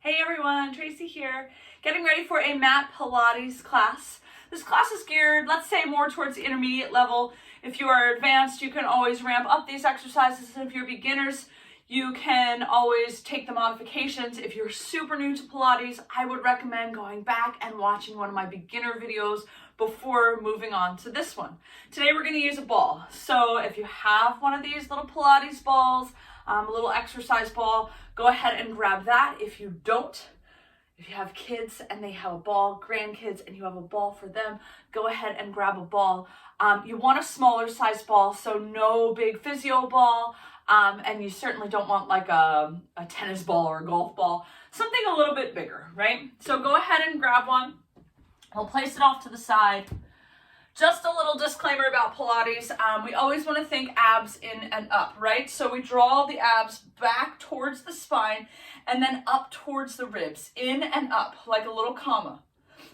Hey everyone, Tracy here, getting ready for a mat Pilates class. This class is geared, let's say, more towards the intermediate level. If you are advanced, you can always ramp up these exercises. And if you're beginners, you can always take the modifications. If you're super new to Pilates, I would recommend going back and watching one of my beginner videos before moving on to this one. Today we're going to use a ball. So if you have one of these little Pilates balls, a little exercise ball, go ahead and grab that. If you don't, if you have kids and they have a ball, grandkids, and you have a ball for them, go ahead and grab a ball. You want a smaller size ball, so no big physio ball, and you certainly don't want like a tennis ball or a golf ball, something a little bit bigger, right? So go ahead and grab one. We'll place it off to the side. Just a little disclaimer about Pilates. We always want to think abs in and up, right? So we draw the abs back towards the spine and then up towards the ribs, in and up, like a little comma.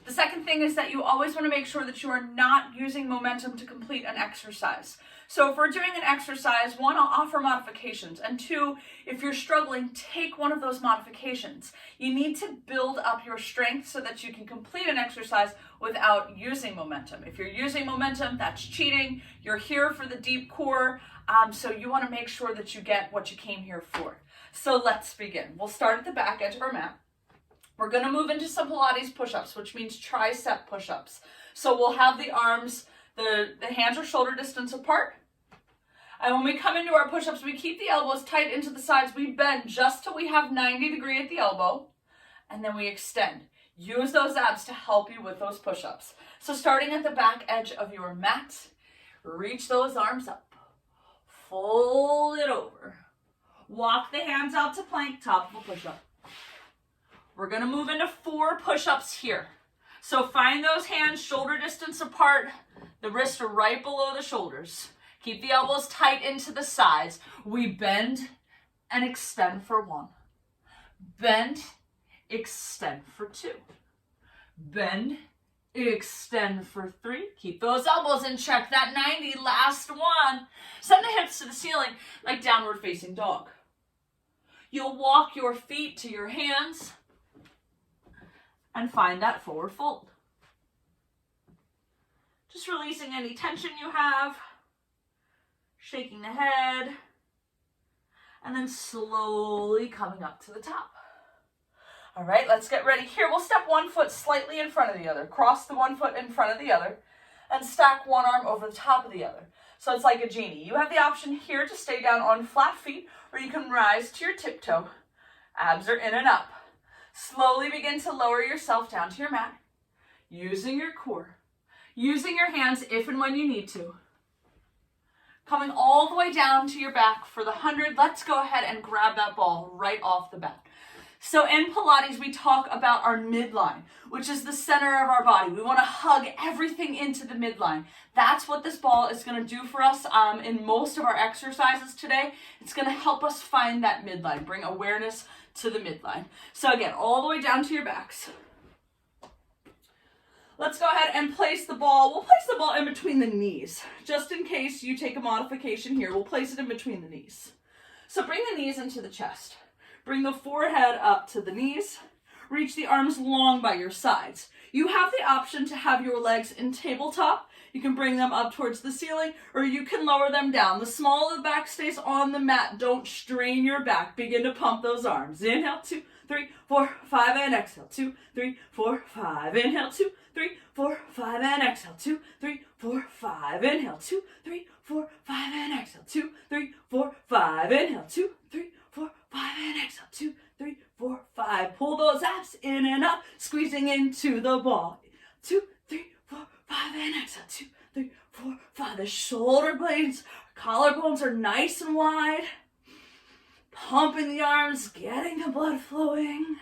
The second thing is that you always want to make sure that you are not using momentum to complete an exercise. So if we're doing an exercise, one, I'll offer modifications. And two, if you're struggling, take one of those modifications. You need to build up your strength so that you can complete an exercise without using momentum. If you're using momentum, that's cheating. You're here for the deep core, so you want to make sure that you get what you came here for. So let's begin. We'll start at the back edge of our mat. We're going to move into some Pilates push-ups, which means tricep push-ups. So we'll have the arms, the hands are shoulder distance apart. And when we come into our push-ups, we keep the elbows tight into the sides. We bend just till we have 90 degrees at the elbow, and then we extend. Use those abs to help you with those push-ups. So starting at the back edge of your mat, reach those arms up. Fold it over. Walk the hands out to plank, top of a push-up. We're going to move into 4 push-ups here. So find those hands shoulder distance apart. The wrists are right below the shoulders. Keep the elbows tight into the sides. We bend and extend for 1. Bend, extend for 2. Bend, extend for 3. Keep those elbows in check. That 90, last one. Send the hips to the ceiling like downward facing dog. You'll walk your feet to your hands and find that forward fold. Just releasing any tension you have, shaking the head, and then slowly coming up to the top. All right, let's get ready. Here, we'll step one foot slightly in front of the other, cross the one foot in front of the other, and stack one arm over the top of the other. So it's like a genie. You have the option here to stay down on flat feet, or you can rise to your tiptoe. Abs are in and up. Slowly begin to lower yourself down to your mat, using your core, using your hands if and when you need to. Coming all the way down to your back for the 100, let's go ahead and grab that ball right off the bat. So in Pilates, we talk about our midline, which is the center of our body. We want to hug everything into the midline. That's what this ball is going to do for us in most of our exercises today. It's going to help us find that midline, bring awareness to the midline. So again, all the way down to your backs. Let's go ahead and place the ball. We'll place the ball in between the knees. Just in case you take a modification here, we'll place it in between the knees. So bring the knees into the chest. Bring the forehead up to the knees. Reach the arms long by your sides. You have the option to have your legs in tabletop. You can bring them up towards the ceiling, or you can lower them down. The smaller the back stays on the mat. Don't strain your back. Begin to pump those arms. Inhale, 2, 3, 4, 5, and exhale. 2, 3, 4, 5. Inhale, 2, 3, 4, 5, and exhale. 2, 3, 4, 5. Inhale, 2, 3, 4, 5, and exhale. 2, 3, 4, 5. Inhale, 2, 3, 4, 5, and exhale. 2, 3, 4, 5. Pull those abs in and up, squeezing into the ball. 2, 3, 4, 5, and exhale. 2, 3, 4, 5. The shoulder blades, collarbones are nice and wide. Pumping the arms, getting the blood flowing.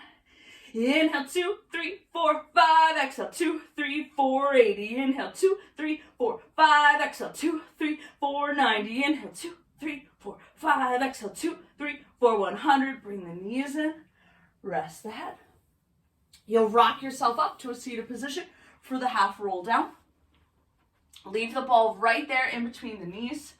Inhale, 2, 3, 4, 5. Exhale, 2, 3, 4, 80. Inhale, 2, 3, 4, 5. Exhale, 2, 3, 4, 90. Inhale, 2, 3, 4, 5. Exhale, 2, 3, 4, 100. Bring the knees in. Rest the head. You'll rock yourself up to a seated position for the half roll down. Leave the ball right there in between the knees.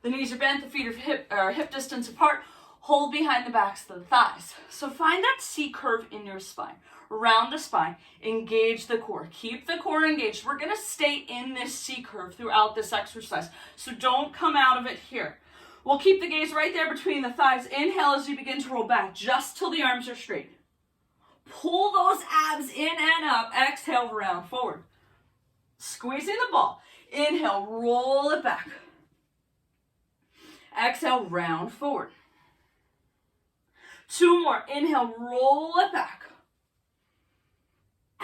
The knees are bent, the feet are hip distance apart. Hold behind the backs of the thighs. So find that C curve in your spine. Round the spine, engage the core. Keep the core engaged. We're gonna stay in this C curve throughout this exercise. So don't come out of it here. We'll keep the gaze right there between the thighs. Inhale as you begin to roll back, just till the arms are straight. Pull those abs in and up. Exhale, round forward. Squeezing the ball. Inhale, roll it back. Exhale, round forward. 2 more. Inhale, roll it back.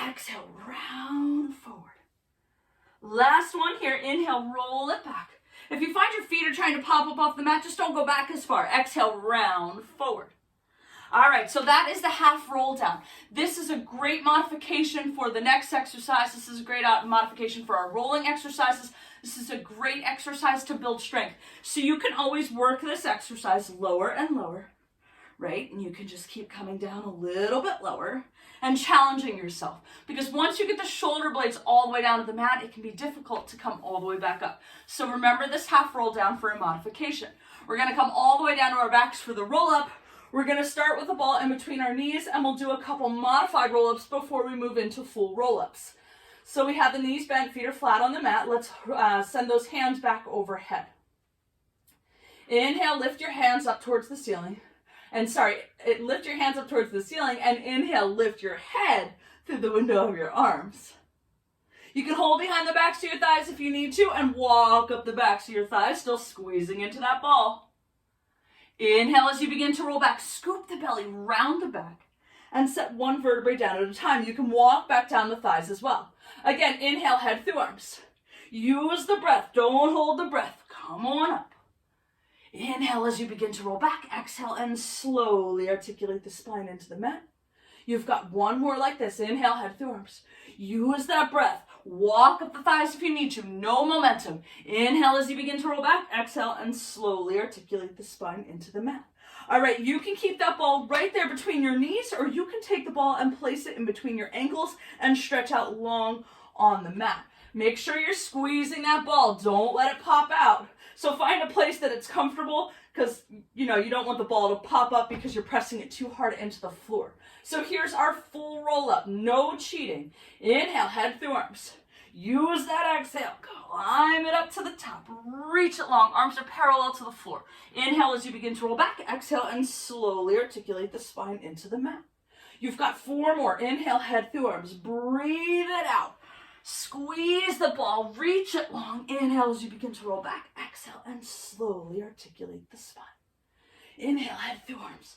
Exhale, round forward. Last one here. Inhale, roll it back. If you find your feet are trying to pop up off the mat, just don't go back as far. Exhale, round forward. All right, so that is the half roll down. This is a great modification for the next exercise. This is a great modification for our rolling exercises. This is a great exercise to build strength. So you can always work this exercise lower and lower, right? And you can just keep coming down a little bit lower and challenging yourself. Because once you get the shoulder blades all the way down to the mat, it can be difficult to come all the way back up. So remember this half roll down for a modification. We're gonna come all the way down to our backs for the roll up. We're gonna start with the ball in between our knees, and we'll do a couple modified roll-ups before we move into full roll-ups. So we have the knees bent, feet are flat on the mat. Let's send those hands back overhead. Inhale, lift your hands up towards the ceiling. Lift your hands up towards the ceiling, and inhale, lift your head through the window of your arms. You can hold behind the backs of your thighs if you need to, and walk up the backs of your thighs, still squeezing into that ball. Inhale as you begin to roll back. Scoop the belly round the back and set one vertebrae down at a time. You can walk back down the thighs as well. Again, inhale, head through arms. Use the breath. Don't hold the breath. Come on up. Inhale as you begin to roll back. Exhale and slowly articulate the spine into the mat. You've got one more like this. Inhale, head through arms. Use that breath. Walk up the thighs if you need to. No momentum. Inhale as you begin to roll back. Exhale and slowly articulate the spine into the mat. All right, you can keep that ball right there between your knees, or you can take the ball and place it in between your ankles and stretch out long on the mat. Make sure you're squeezing that ball. Don't let it pop out. So find a place that it's comfortable, because you don't want the ball to pop up because you're pressing it too hard into the floor. So here's our full roll up, no cheating. Inhale, head through arms. Use that exhale, climb it up to the top, reach it long, arms are parallel to the floor. Inhale as you begin to roll back, exhale and slowly articulate the spine into the mat. You've got 4 more. Inhale, head through arms, breathe it out. Squeeze the ball, reach it long. Inhale as you begin to roll back, exhale and slowly articulate the spine. Inhale, head through arms.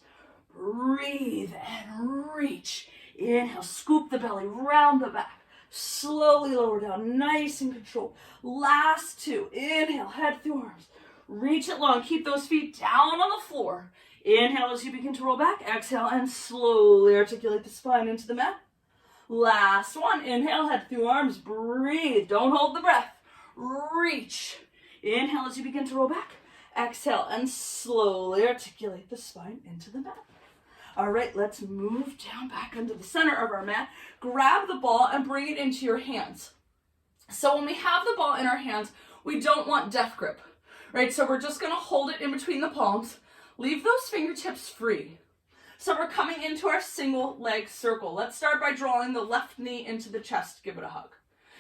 Breathe and reach. Inhale, scoop the belly, round the back. Slowly lower down, nice and controlled. Last 2. Inhale, head through arms. Reach it long, keep those feet down on the floor. Inhale as you begin to roll back. Exhale and slowly articulate the spine into the mat. Last one. Inhale, head through arms. Breathe, don't hold the breath. Reach. Inhale as you begin to roll back. Exhale and slowly articulate the spine into the mat. All right, let's move down back into the center of our mat. Grab the ball and bring it into your hands. So when we have the ball in our hands, we don't want death grip, right? So we're just gonna hold it in between the palms. Leave those fingertips free. So we're coming into our single leg circle. Let's start by drawing the left knee into the chest. Give it a hug.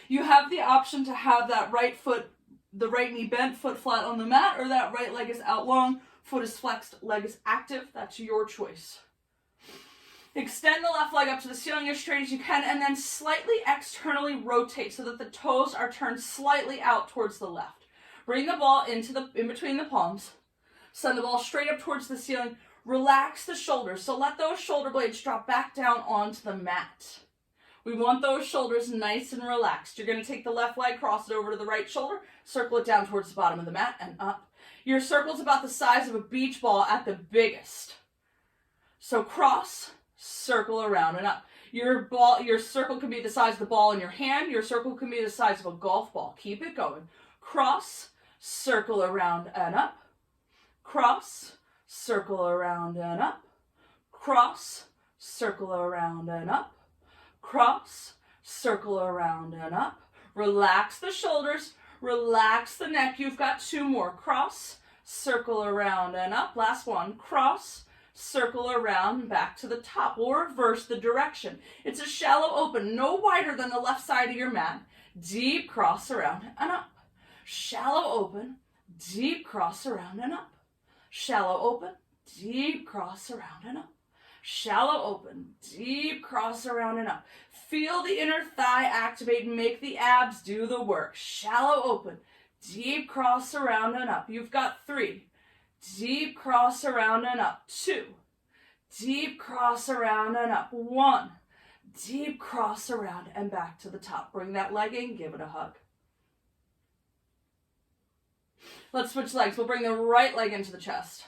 You have the option to have that the right knee bent, foot flat on the mat, or that right leg is out long, foot is flexed, leg is active. That's your choice. Extend the left leg up to the ceiling as straight as you can, and then slightly externally rotate so that the toes are turned slightly out towards the left. Bring the ball in between the palms. Send the ball straight up towards the ceiling. Relax the shoulders. So let those shoulder blades drop back down onto the mat. We want those shoulders nice and relaxed. You're going to take the left leg, cross it over to the right shoulder, circle it down towards the bottom of the mat and up. Your circle's about the size of a beach ball at the biggest. So cross, circle around and up. Your circle can be the size of the ball in your hand. Your circle can be the size of a golf ball. Keep it going. Cross, circle around and up. Cross, circle around and up. Cross, circle around and up. Cross, circle around and up. Relax the shoulders, relax the neck. You've got 2 more. Cross, circle around and up. Last one, cross, circle around, and back to the top. We'll reverse the direction. It's a shallow open, no wider than the left side of your mat. Deep cross around and up. Shallow open, deep cross around and up. Shallow open, deep cross around and up. Shallow open, deep cross around and up. Feel the inner thigh activate and make the abs do the work. Shallow open, deep cross around and up. You've got 3. Deep cross around and up. 2. Deep cross around and up. 1. Deep cross around and back to the top. Bring that leg in, give it a hug. Let's switch legs. We'll bring the right leg into the chest.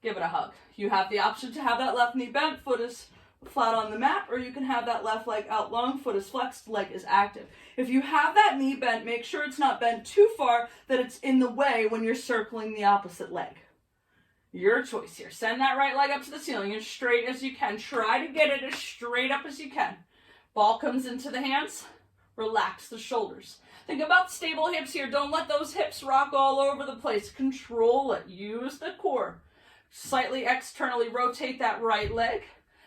Give it a hug. You have the option to have that left knee bent, foot is flat on the mat, or you can have that left leg out long, foot is flexed, leg is active. If you have that knee bent, make sure it's not bent too far that it's in the way when you're circling the opposite leg. Your choice here. Send that right leg up to the ceiling as straight as you can. Try to get it as straight up as you can. Ball comes into the hands. Relax the shoulders. Think about stable hips here. Don't let those hips rock all over the place. Control it. Use the core. Slightly externally rotate that right leg.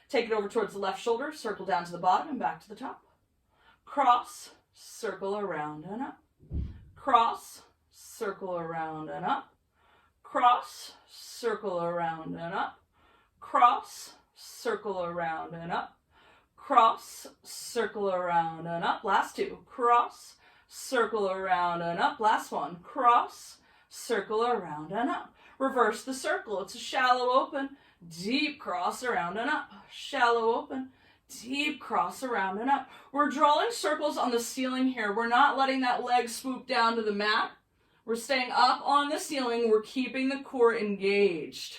Take it over towards the left shoulder. Circle down to the bottom and back to the top. Cross, circle around and up. Cross, circle around and up. Cross, circle around and up. Cross, circle around and up. Cross, circle around and up. Last 2. Cross, circle around and up. Last one. Cross, circle around and up. Reverse the circle. It's a shallow open, deep cross around and up. Shallow open, deep cross around and up. We're drawing circles on the ceiling here. We're not letting that leg swoop down to the mat. We're staying up on the ceiling. We're keeping the core engaged.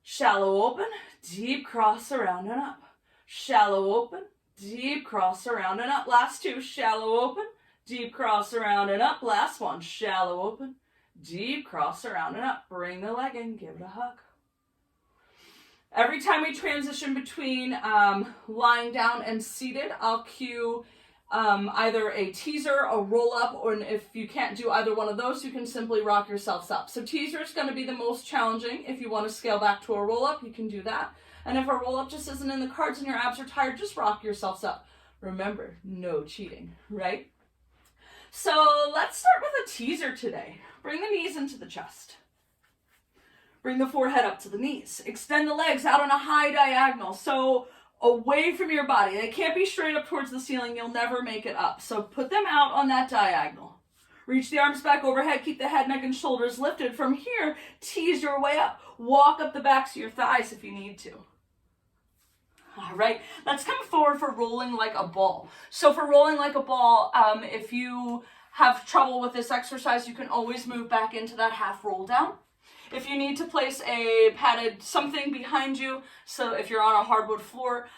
Shallow open, deep cross around and up. Shallow open, deep cross around and up. Last 2, shallow open, deep cross around and up. Last one, shallow open, deep cross around and up. Bring the leg in, give it a hug. Every time we transition between lying down and seated, I'll cue either a teaser, a roll up, or if you can't do either one of those, you can simply rock yourselves up. So teaser is going to be the most challenging. If you want to scale back to a roll up, you can do that. And if a roll up just isn't in the cards and your abs are tired, just rock yourselves up. Remember, no cheating, right? So let's start with a teaser today. Bring the knees into the chest. Bring the forehead up to the knees. Extend the legs out on a high diagonal, so away from your body. They can't be straight up towards the ceiling. You'll never make it up. So put them out on that diagonal. Reach the arms back overhead. Keep the head, neck, and shoulders lifted. From here, tease your way up. Walk up the backs of your thighs if you need to. All right, let's come forward for rolling like a ball. So for rolling like a ball, if you have trouble with this exercise, you can always move back into that half roll down. If you need to place a padded something behind you, so if you're on a hardwood floor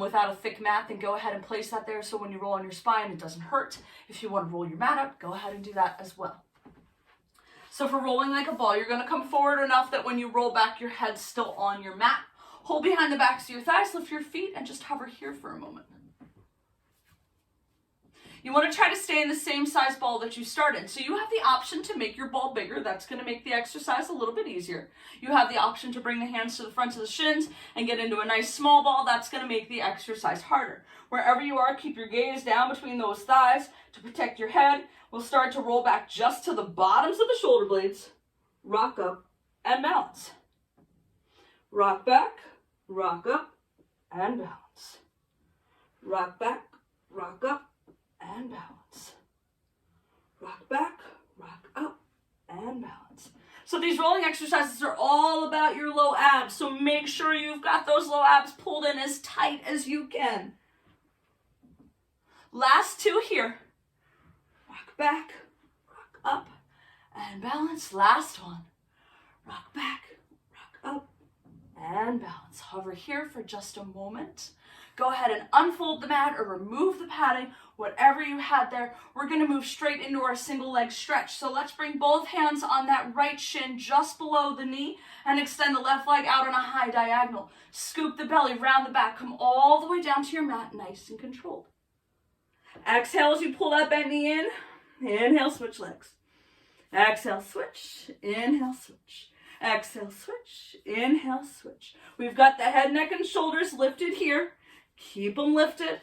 without a thick mat, then go ahead and place that there so when you roll on your spine, it doesn't hurt. If you want to roll your mat up, go ahead and do that as well. So for rolling like a ball, you're going to come forward enough that when you roll back, your head's still on your mat. Hold behind the backs of your thighs, lift your feet, and just hover here for a moment. You want to try to stay in the same size ball that you started. So you have the option to make your ball bigger. That's going to make the exercise a little bit easier. You have the option to bring the hands to the front of the shins and get into a nice small ball. That's going to make the exercise harder. Wherever you are, keep your gaze down between those thighs to protect your head. We'll start to roll back just to the bottoms of the shoulder blades. Rock up and balance. Rock back, rock up, and balance. Rock back, rock up, and balance. Rock back, rock up, and balance. So these rolling exercises are all about your low abs, so make sure you've got those low abs pulled in as tight as you can. Last 2 here. Rock back, rock up, and balance. Last one. Rock back, rock up, and balance. Hover here for just a moment. Go ahead and unfold the mat or remove the padding, whatever you had there. We're going to move straight into our single leg stretch. So let's bring both hands on that right shin just below the knee and extend the left leg out on a high diagonal. Scoop the belly, round the back, come all the way down to your mat, nice and controlled. Exhale as you pull that bent knee in. Inhale, switch legs. Exhale, switch. Inhale, switch. Exhale, switch. Inhale, switch. We've got the head, neck, and shoulders lifted here. Keep them lifted.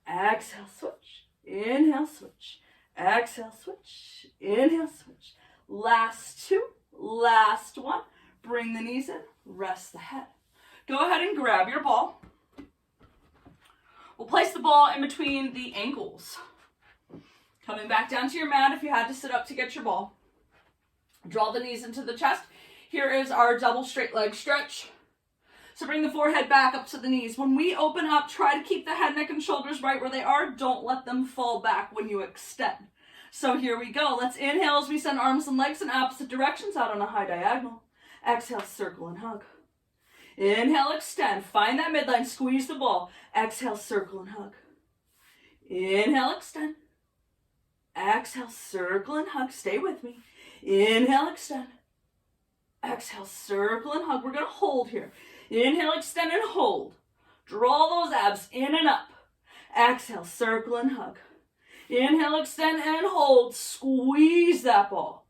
Exhale, switch. Inhale, switch. Exhale, switch. Inhale, switch. Last two. Last one. Bring the knees in. Rest the head. Go ahead and grab your ball. We'll place the ball in between the ankles. Coming back down to your mat if you had to sit up to get your ball. Draw the knees into the chest. Here is our double straight leg stretch. So bring the forehead back up to the knees. When we open up, try to keep the head, neck, and shoulders right where they are. Don't let them fall back when you extend. So here we go. Let's inhale as we send arms and legs in opposite directions out on a high diagonal. Exhale, circle and hug. Inhale, extend. Find that midline. Squeeze the ball. Exhale, circle and hug. Inhale, extend. Exhale, circle and hug. Stay with me. Inhale, extend. Exhale, circle and hug. We're going to hold here. Inhale, extend and hold. Draw those abs in and up. Exhale, circle and hug. Inhale, extend and hold. Squeeze that ball.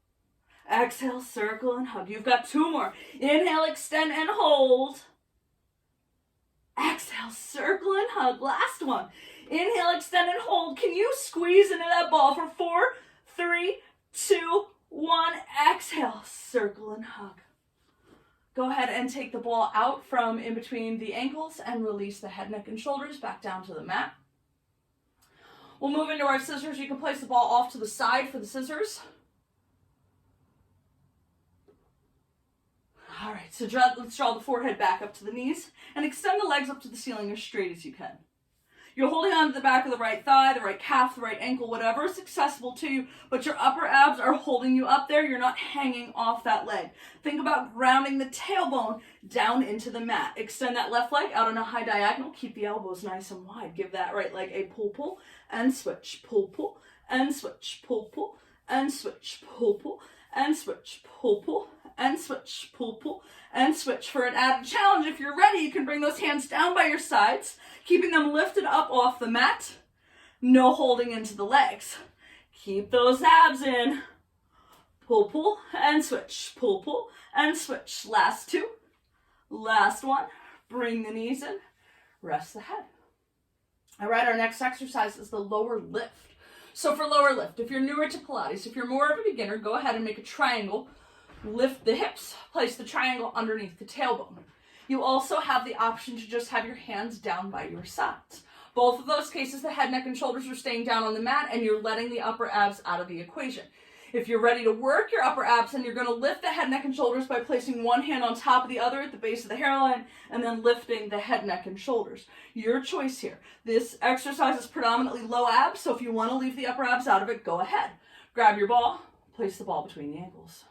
Exhale, circle and hug. You've got two more. Inhale, extend and hold. Exhale, circle and hug. Last one. Inhale, extend and hold. Can you squeeze into that ball for 4, 3, 2, 1. Exhale, circle and hug. Go ahead and take the ball out from in between the ankles and release the head, neck, and shoulders back down to the mat. We'll move into our scissors. You can place the ball off to the side for the scissors. All right, so let's draw the forehead back up to the knees and extend the legs up to the ceiling as straight as you can. You're holding on to the back of the right thigh, the right calf, the right ankle, whatever is accessible to you, but your upper abs are holding you up there. You're not hanging off that leg. Think about grounding the tailbone down into the mat. Extend that left leg out on a high diagonal. Keep the elbows nice and wide. Give that right leg a pull, pull, and switch. Pull, pull, and switch. Pull, pull, and switch. Pull, pull, and switch. Pull, pull, and switch. Pull, pull, and switch. For an added challenge, if you're ready, you can bring those hands down by your sides, keeping them lifted up off the mat. No holding into the legs. Keep those abs in. Pull, pull, and switch. Pull, pull, and switch. Last two. Last one. Bring the knees in. Rest the head. All right, our next exercise is the lower lift. So for lower lift, if you're newer to Pilates, if you're more of a beginner, go ahead and make a triangle. Lift the hips. Place the triangle underneath the tailbone. You also have the option to just have your hands down by your sides. Both of those cases, the head, neck, and shoulders are staying down on the mat, and you're letting the upper abs out of the equation. If you're ready to work your upper abs, then you're going to lift the head, neck, and shoulders by placing one hand on top of the other at the base of the hairline, and then lifting the head, neck, and shoulders. Your choice here. This exercise is predominantly low abs, so if you want to leave the upper abs out of it, go ahead. Grab your ball, place the ball between the ankles.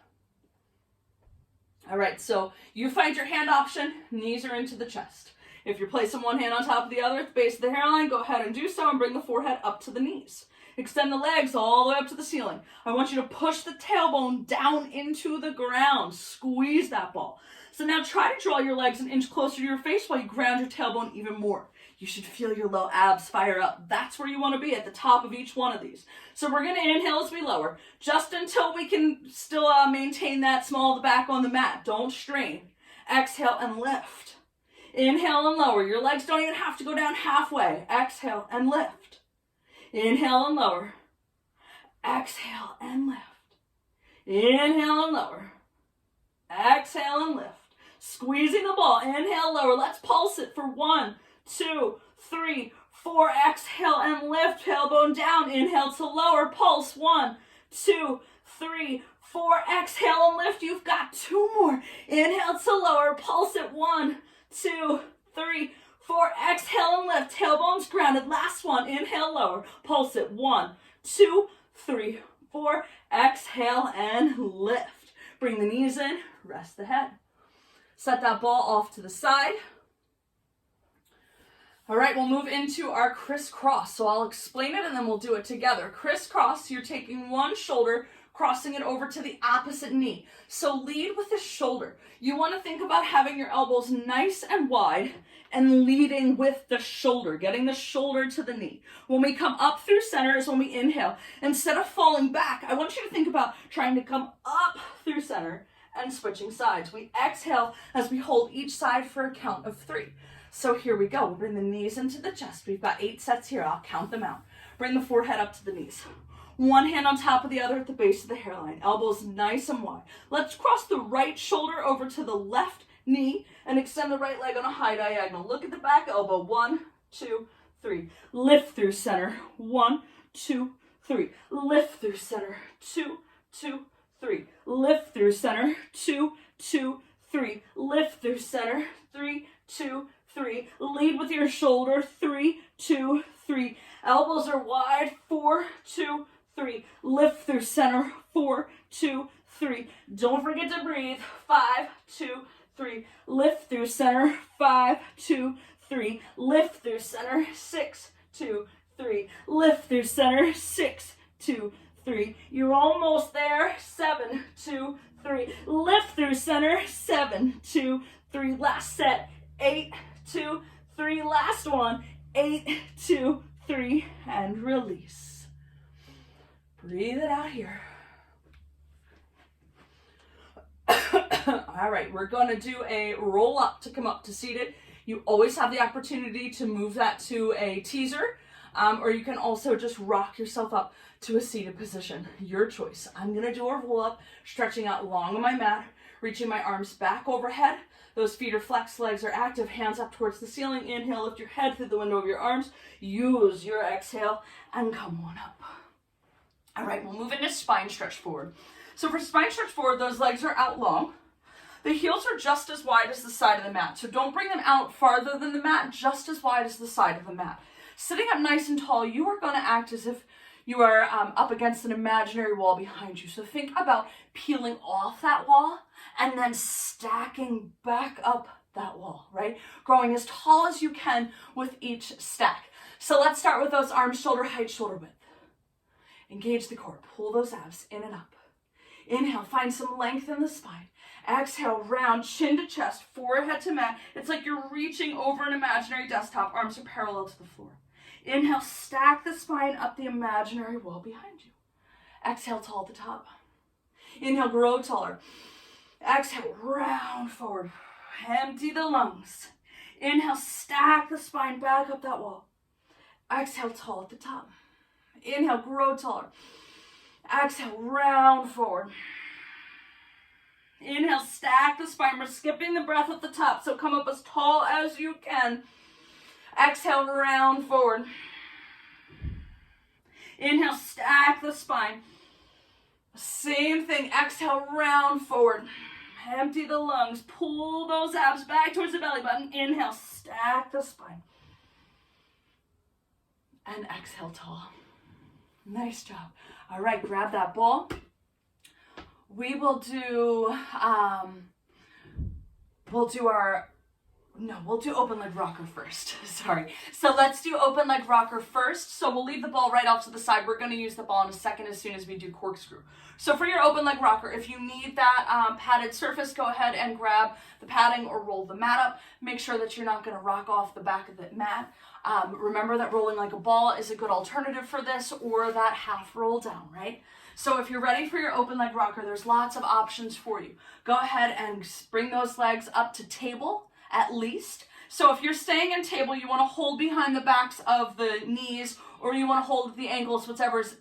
All right, so you find your hand option, knees are into the chest. If you're placing one hand on top of the other at the base of the hairline, go ahead and do so and bring the forehead up to the knees. Extend the legs all the way up to the ceiling. I want you to push the tailbone down into the ground. Squeeze that ball. So now try to draw your legs an inch closer to your face while you ground your tailbone even more. You should feel your low abs fire up. That's where you want to be, at the top of each one of these. So we're going to inhale as we lower, just until we can still maintain that small of the back on the mat. Don't strain. Exhale and lift. Inhale and lower. Your legs don't even have to go down halfway. Exhale and lift. Inhale and lower. Exhale and lift. Inhale and lower. Exhale and lift. Squeezing the ball. Inhale, lower. Let's pulse it for 1, 2, 3, 4. Exhale and lift. Tailbone down. Inhale to lower. Pulse. 1, 2, 3, 4. Exhale and lift. You've got 2 more. Inhale to lower. Pulse it. 1, 2, 3, 4. Exhale and lift. Tailbone's grounded. Last one. Inhale, lower. Pulse it. 1, 2, 3, 4. Exhale and lift. Bring the knees in. Rest the head. Set that ball off to the side. All right, we'll move into our crisscross. So I'll explain it and then we'll do it together. Crisscross, you're taking one shoulder, crossing it over to the opposite knee. So lead with the shoulder. You want to think about having your elbows nice and wide and leading with the shoulder, getting the shoulder to the knee. When we come up through center is when we inhale. Instead of falling back, I want you to think about trying to come up through center and switching sides. We exhale as we hold each side for a count of 3. So here we go. We'll bring the knees into the chest. We've got 8 sets here. I'll count them out. Bring the forehead up to the knees. One hand on top of the other at the base of the hairline. Elbows nice and wide. Let's cross the right shoulder over to the left knee and extend the right leg on a high diagonal. Look at the back elbow. 1, 2, 3. Lift through center. 1, 2, 3. Lift through center. 2, 2, 3. Lift through center. 2, 2, 3. Lift through center. 3, 2, 3. Lead with your shoulder. 3, 2, 3. Elbows are wide. 4, 2, 3. Lift through center. 4, 2, 3. Don't forget to breathe. 5, 2, 3. Lift through center. 5, 2, 3. Lift through center. 6, 2, 3. Lift through center. 6, 2, 3. You're almost there. 7, 2, 3. Lift through center. 7, 2, 3. Last set. 8, 2, 3. Last one. 8, 2, 3. And release. Breathe it out here. All right, we're going to do a roll up to come up to seated. You always have the opportunity to move that to a teaser, or you can also just rock yourself up to a seated position. Your choice. I'm going to do a roll up, stretching out long on my mat, reaching my arms back overhead. Those feet are flexed, legs are active, hands up towards the ceiling. Inhale, lift your head through the window of your arms. Use your exhale and come on up. All right, we'll move into spine stretch forward. So for spine stretch forward, those legs are out long. The heels are just as wide as the side of the mat. So don't bring them out farther than the mat, just as wide as the side of the mat. Sitting up nice and tall, you are going to act as if you are up against an imaginary wall behind you. So think about peeling off that wall and then stacking back up that wall, right? Growing as tall as you can with each stack. So let's start with those arms shoulder height, shoulder width. Engage the core. Pull those abs in and up. Inhale, find some length in the spine. Exhale, round, chin to chest, forehead to mat. It's like you're reaching over an imaginary desktop. Arms are parallel to the floor. Inhale, stack the spine up the imaginary wall behind you. Exhale, tall at the top. Inhale, grow taller. Exhale, round forward. Empty the lungs. Inhale, stack the spine back up that wall. Exhale, tall at the top. Inhale, grow taller. Exhale, round forward. Inhale, stack the spine. We're skipping the breath at the top, so come up as tall as you can. Exhale, round forward. Inhale, stack the spine. Same thing. Exhale, round forward. Empty the lungs. Pull those abs back towards the belly button. Inhale, stack the spine. And exhale, tall. Nice job. All right, grab that ball. We will do, we'll do open leg rocker first. Sorry. So let's do open leg rocker first. So we'll leave the ball right off to the side. We're going to use the ball in a second as soon as we do corkscrew. So for your open leg rocker, if you need that padded surface, go ahead and grab the padding or roll the mat up. Make sure that you're not going to rock off the back of the mat. Remember that rolling like a ball is a good alternative for this, or that half roll down, right? So if you're ready for your open leg rocker, there's lots of options for you. Go ahead and bring those legs up to table at least. So if you're staying in table, you want to hold behind the backs of the knees, or you want to hold the ankles,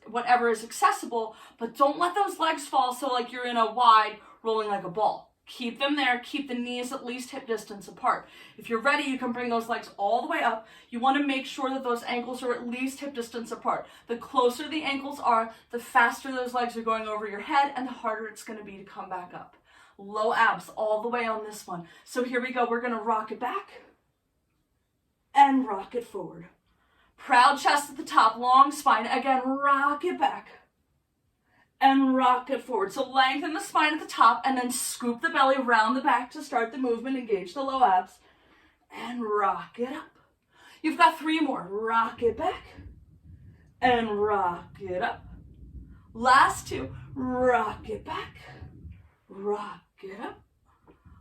whatever is accessible, but don't let those legs fall so like you're in a wide rolling like a ball. Keep them there. Keep the knees at least hip distance apart. If you're ready, you can bring those legs all the way up. You want to make sure that those ankles are at least hip distance apart. The closer the ankles are, the faster those legs are going over your head and the harder it's going to be to come back up. Low abs all the way on this one. So here we go. We're going to rock it back and rock it forward. Proud chest at the top, long spine. Again, rock it back and rock it forward. So lengthen the spine at the top and then scoop the belly around the back to start the movement. Engage the low abs and rock it up. You've got 3 more. Rock it back and rock it up. Last 2. rock it back, rock it up.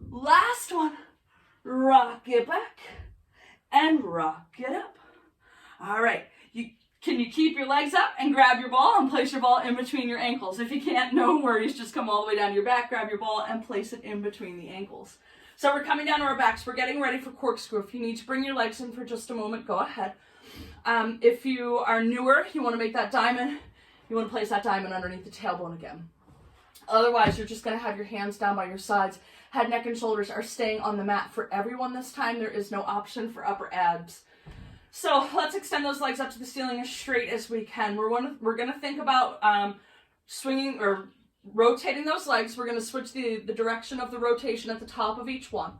Last one, rock it back and rock it up. All right, can you keep your legs up and grab your ball and place your ball in between your ankles? If you can't, no worries, just come all the way down to your back, grab your ball and place it in between the ankles. So we're coming down to our backs, we're getting ready for corkscrew. If you need to bring your legs in for just a moment, go ahead. If you are newer, you want to make that diamond, you want to place that diamond underneath the tailbone again. Otherwise, you're just going to have your hands down by your sides. Head, neck, and shoulders are staying on the mat. For everyone this time, there is no option for upper abs. So let's extend those legs up to the ceiling as straight as we can. We're going to think about swinging or rotating those legs. We're going to switch the direction of the rotation at the top of each one.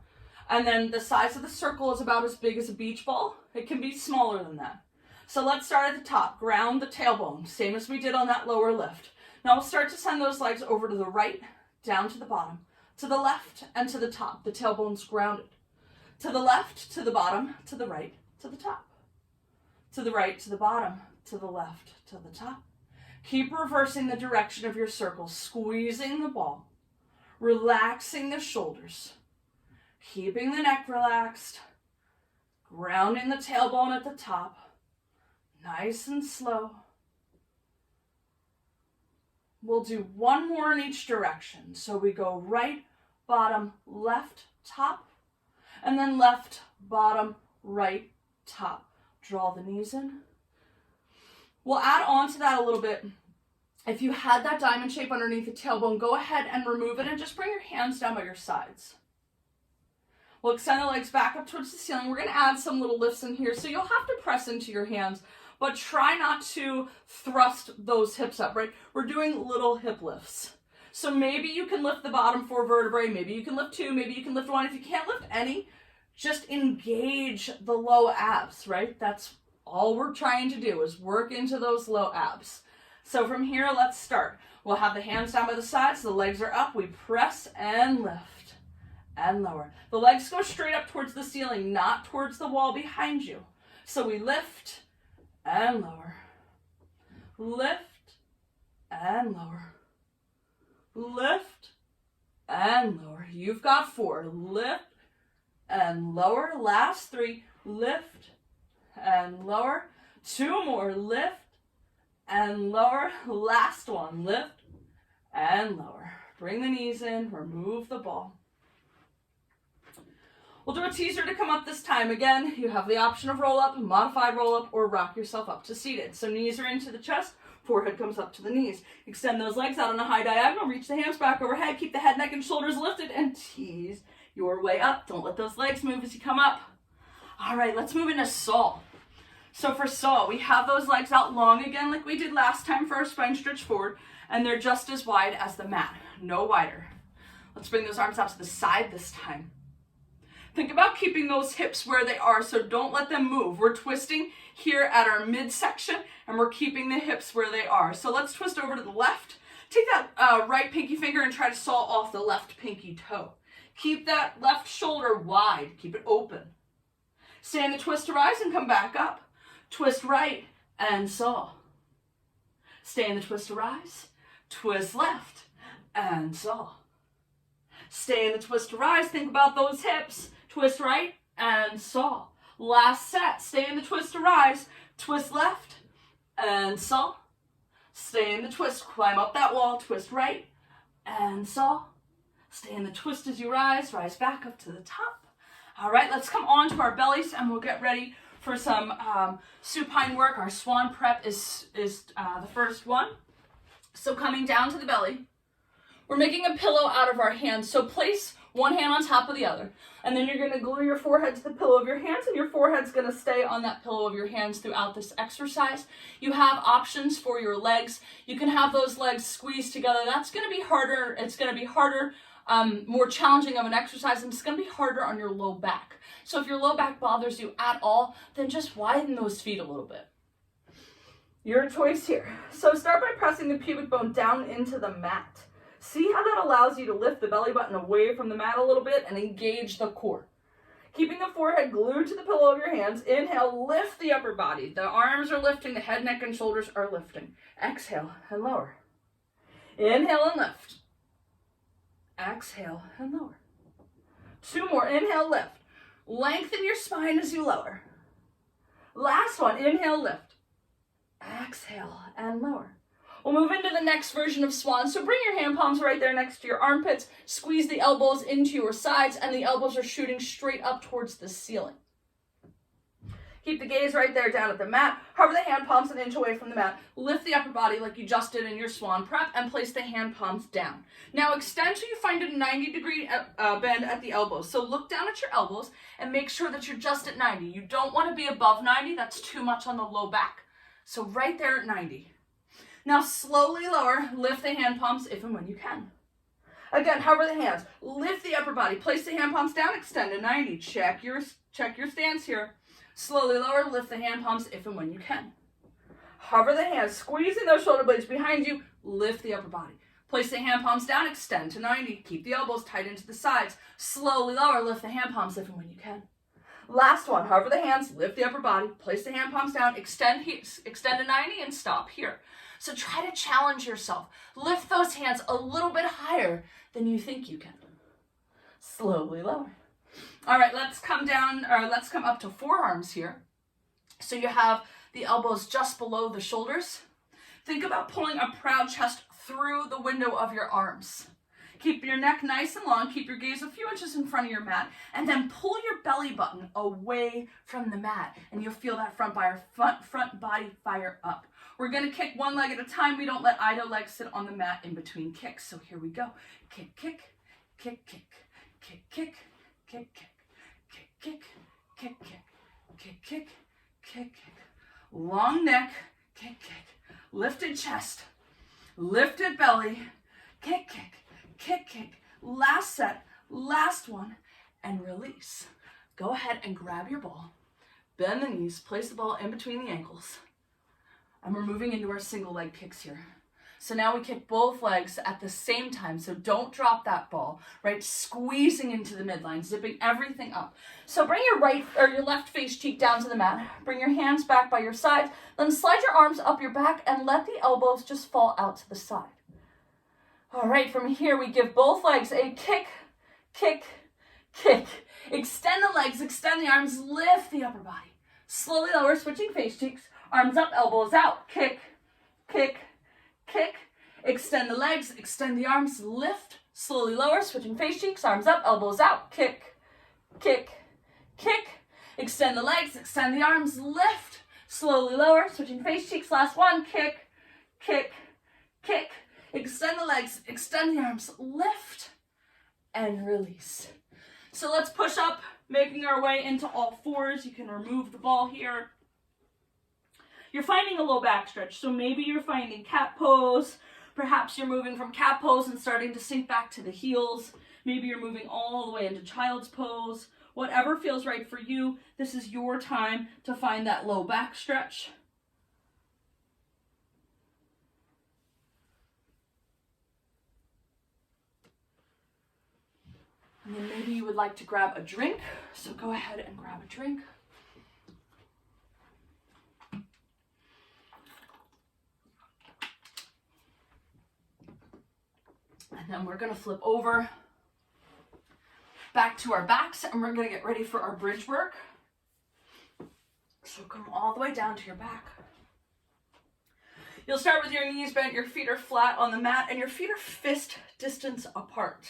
And then the size of the circle is about as big as a beach ball. It can be smaller than that. So let's start at the top. Ground the tailbone, same as we did on that lower lift. Now we'll start to send those legs over to the right, down to the bottom, to the left, and to the top. The tailbone's grounded. To the left, to the bottom, to the right, to the top. To the right, to the bottom, to the left, to the top. Keep reversing the direction of your circle, squeezing the ball, relaxing the shoulders, keeping the neck relaxed, grounding the tailbone at the top, nice and slow. We'll do one more in each direction. So we go right, bottom, left, top, and then left, bottom, right, top. Draw the knees in. We'll add on to that a little bit. If you had that diamond shape underneath the tailbone, go ahead and remove it and just bring your hands down by your sides. We'll extend the legs back up towards the ceiling. We're going to add some little lifts in here, so you'll have to press into your hands, but try not to thrust those hips up, right? We're doing little hip lifts. So maybe you can lift the bottom 4 vertebrae, maybe you can lift 2, maybe you can lift 1. If you can't lift any, just engage the low abs, right? That's all we're trying to do, is work into those low abs. So from here, let's start. We'll have the hands down by the sides, the legs are up, we press and lift and lower. The legs go straight up towards the ceiling, not towards the wall behind you. So we lift and lower, lift and lower, lift and lower. You've got 4, lift and lower. Last 3, lift and lower. 2 more, lift and lower. Last one, lift and lower. Bring the knees in, remove the ball. We'll do a teaser to come up this time. Again, you have the option of roll up, modified roll up, or rock yourself up to seated. So knees are into the chest, forehead comes up to the knees. Extend those legs out on a high diagonal, reach the hands back overhead, keep the head, neck, and shoulders lifted, and tease your way up. Don't let those legs move as you come up. All right, let's move into saw. So for saw, we have those legs out long again like we did last time for our spine stretch forward, and they're just as wide as the mat, no wider. Let's bring those arms out to the side this time. Think about keeping those hips where they are, so don't let them move. We're twisting here at our midsection, and we're keeping the hips where they are. So let's twist over to the left. Take that right pinky finger and try to saw off the left pinky toe. Keep that left shoulder wide. Keep it open. Stay in the twist to rise and come back up. Twist right and saw. Stay in the twist to rise. Twist left and saw. Stay in the twist to rise. Think about those hips. Twist right and saw. Last set. Stay in the twist to rise. Twist left and saw. Stay in the twist. Climb up that wall. Twist right and saw. Stay in the twist as you rise. Rise back up to the top. All right, let's come on to our bellies and we'll get ready for some supine work. Our swan prep is the first one. So coming down to the belly, we're making a pillow out of our hands. So place one hand on top of the other. And then you're going to glue your forehead to the pillow of your hands, and your forehead's going to stay on that pillow of your hands throughout this exercise. You have options for your legs. You can have those legs squeezed together. That's going to be harder. It's going to be harder, more challenging of an exercise, and it's going to be harder on your low back. So if your low back bothers you at all, then just widen those feet a little bit. Your choice here. So start by pressing the pubic bone down into the mat. See how that allows you to lift the belly button away from the mat a little bit and engage the core. Keeping the forehead glued to the pillow of your hands. Inhale, lift the upper body. The arms are lifting, the head, neck, and shoulders are lifting. Exhale and lower. Inhale and lift. Exhale and lower. 2 more. Inhale, lift. Lengthen your spine as you lower. Last one. Inhale, lift. Exhale and lower. We'll move into the next version of swan. So bring your hand palms right there next to your armpits. Squeeze the elbows into your sides, and the elbows are shooting straight up towards the ceiling. Keep the gaze right there down at the mat. Hover the hand palms an inch away from the mat. Lift the upper body like you just did in your swan prep and place the hand palms down. Now extend till you find a 90-degree bend at the elbows. So look down at your elbows and make sure that you're just at 90. You don't want to be above 90. That's too much on the low back. So right there at 90. Now slowly lower. Lift the hand palms if and when you can. Again, hover the hands. Lift the upper body. Place the hand palms down. Extend to 90. Check your stance here. Slowly lower, lift the hand palms if and when you can. Hover the hands, squeezing those shoulder blades behind you, lift the upper body. Place the hand palms down, extend to 90. Keep the elbows tight into the sides. Slowly lower, lift the hand palms if and when you can. Last one, hover the hands, lift the upper body, place the hand palms down, extend to 90 and stop here. So try to challenge yourself. Lift those hands a little bit higher than you think you can. Slowly lower. All right, let's come up to forearms here. So you have the elbows just below the shoulders. Think about pulling a proud chest through the window of your arms. Keep your neck nice and long. Keep your gaze a few inches in front of your mat. And then pull your belly button away from the mat. And you'll feel that front body fire up. We're going to kick one leg at a time. We don't let either leg sit on the mat in between kicks. So here we go. Kick, kick, kick, kick, kick, kick, kick, kick. Kick, kick, kick, kick, kick, kick, kick. Long neck, kick, kick. Lifted chest, lifted belly, kick, kick, kick, kick. Last set, last one, and release. Go ahead and grab your ball. Bend the knees, place the ball in between the ankles. And we're moving into our single leg kicks here. So now we kick both legs at the same time. So don't drop that ball, right? Squeezing into the midline, zipping everything up. So bring your left face cheek down to the mat. Bring your hands back by your sides. Then slide your arms up your back and let the elbows just fall out to the side. All right, from here we give both legs a kick, kick, kick. Extend the legs, extend the arms, lift the upper body. Slowly lower, switching face cheeks. Arms up, elbows out. Kick, kick, kick, extend the legs, extend the arms, lift, slowly lower, switching face cheeks, arms up, elbows out, kick, kick, kick, extend the legs, extend the arms, lift, slowly lower, switching face cheeks, last one, kick, kick, kick, extend the legs, extend the arms, lift, and release. So let's push up, making our way into all fours. You can remove the ball here. You're finding a low back stretch, so maybe you're finding cat pose. Perhaps you're moving from cat pose and starting to sink back to the heels. Maybe you're moving all the way into child's pose. Whatever feels right for you, this is your time to find that low back stretch. And then maybe you would like to grab a drink, so go ahead and grab a drink. And then we're going to flip over back to our backs and we're going to get ready for our bridge work. So come all the way down to your back. You'll start with your knees bent, your feet are flat on the mat, and your feet are fist distance apart.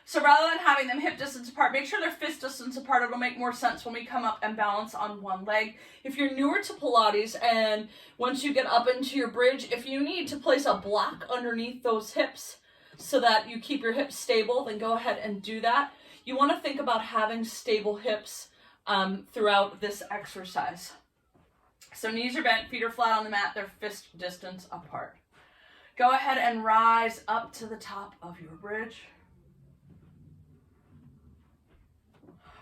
So rather than having them hip distance apart, make sure they're fist distance apart. It'll make more sense when we come up and balance on one leg. If you're newer to Pilates and once you get up into your bridge, if you need to place a block underneath those hips so that you keep your hips stable, then go ahead and do that. You want to think about having stable hips throughout this exercise. So knees are bent, feet are flat on the mat, they're fist distance apart. Go ahead and rise up to the top of your bridge.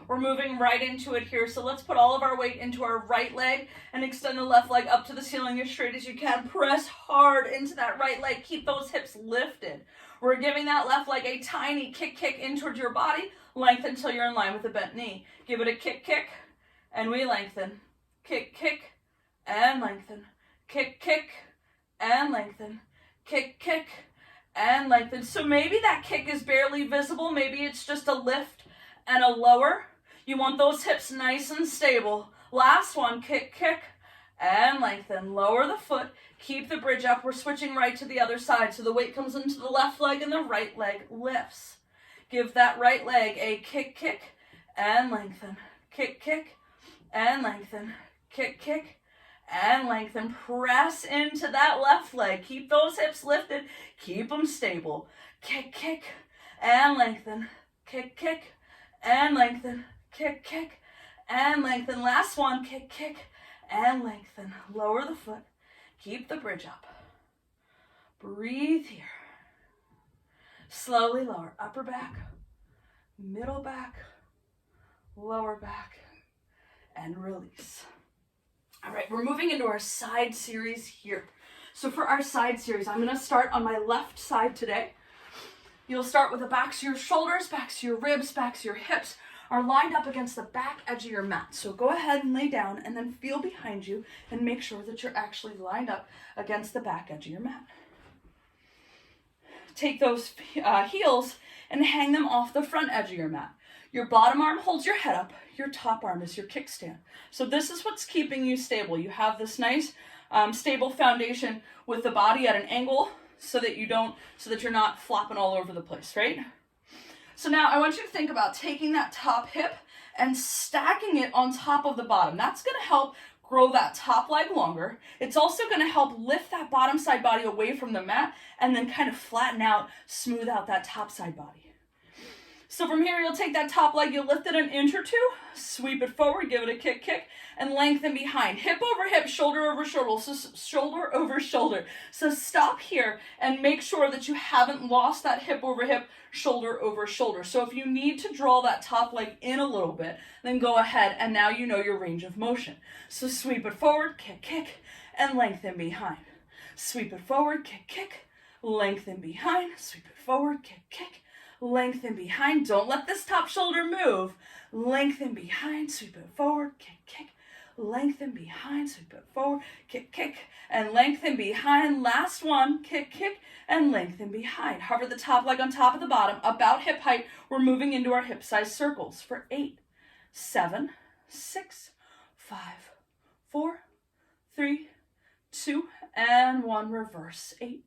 We're moving right into it here, so let's put all of our weight into our right leg and extend the left leg up to the ceiling as straight as you can. Press hard into that right leg. Keep those hips lifted. We're giving that left leg a tiny kick in towards your body. Lengthen until you're in line with the bent knee. Give it a kick, and we lengthen. Kick, and lengthen. Kick, and lengthen. kick, kick, and lengthen. So maybe that kick is barely visible. Maybe it's just a lift and a lower. You want those hips nice and stable. Last one, kick, kick, and lengthen. Lower the foot. Keep the bridge up. We're switching right to the other side. So the weight comes into the left leg and the right leg lifts. Give that right leg a kick, kick, and lengthen. Kick, kick, and lengthen. Kick, kick, and lengthen. Press into that left leg. Keep those hips lifted. Keep them stable. Kick, kick, and lengthen. Kick, kick, and lengthen. Kick, kick, and lengthen. Last one, kick, kick, and lengthen. Lower the foot. Keep the bridge up. Breathe here. Slowly lower. Upper back, middle back, lower back, and release. All right, we're moving into our side series here. So for our side series, I'm going to start on my left side today. You'll start with the backs of your shoulders, backs of your ribs, backs of your hips are lined up against the back edge of your mat. So go ahead and lay down and then feel behind you and make sure that you're actually lined up against the back edge of your mat. Take those heels and hang them off the front edge of your mat. Your bottom arm holds your head up. Your top arm is your kickstand. So this is what's keeping you stable. You have this nice stable foundation with the body at an angle so that you're not flopping all over the place, right? So now I want you to think about taking that top hip and stacking it on top of the bottom. That's going to help grow that top leg longer. It's also going to help lift that bottom side body away from the mat and then kind of flatten out, smooth out that top side body. So from here, you'll take that top leg, you'll lift it an inch or two, sweep it forward, give it a kick, kick, and lengthen behind. Hip over hip, shoulder over shoulder, so shoulder over shoulder. So stop here and make sure that you haven't lost that hip over hip, shoulder over shoulder. So if you need to draw that top leg in a little bit, then go ahead and now you know your range of motion. So sweep it forward, kick, kick, and lengthen behind. Sweep it forward, kick, kick, lengthen behind, sweep it forward, kick, kick, lengthen behind. Don't let this top shoulder move. Lengthen behind, sweep it forward, kick, kick, lengthen behind, sweep it forward, kick, kick, and lengthen behind. Last one, kick, kick, and lengthen behind. Hover the top leg on top of the bottom, about hip height. We're moving into our hip size circles for 8, 7, 6, 5, 4, 3, 2, and 1. Reverse. 8,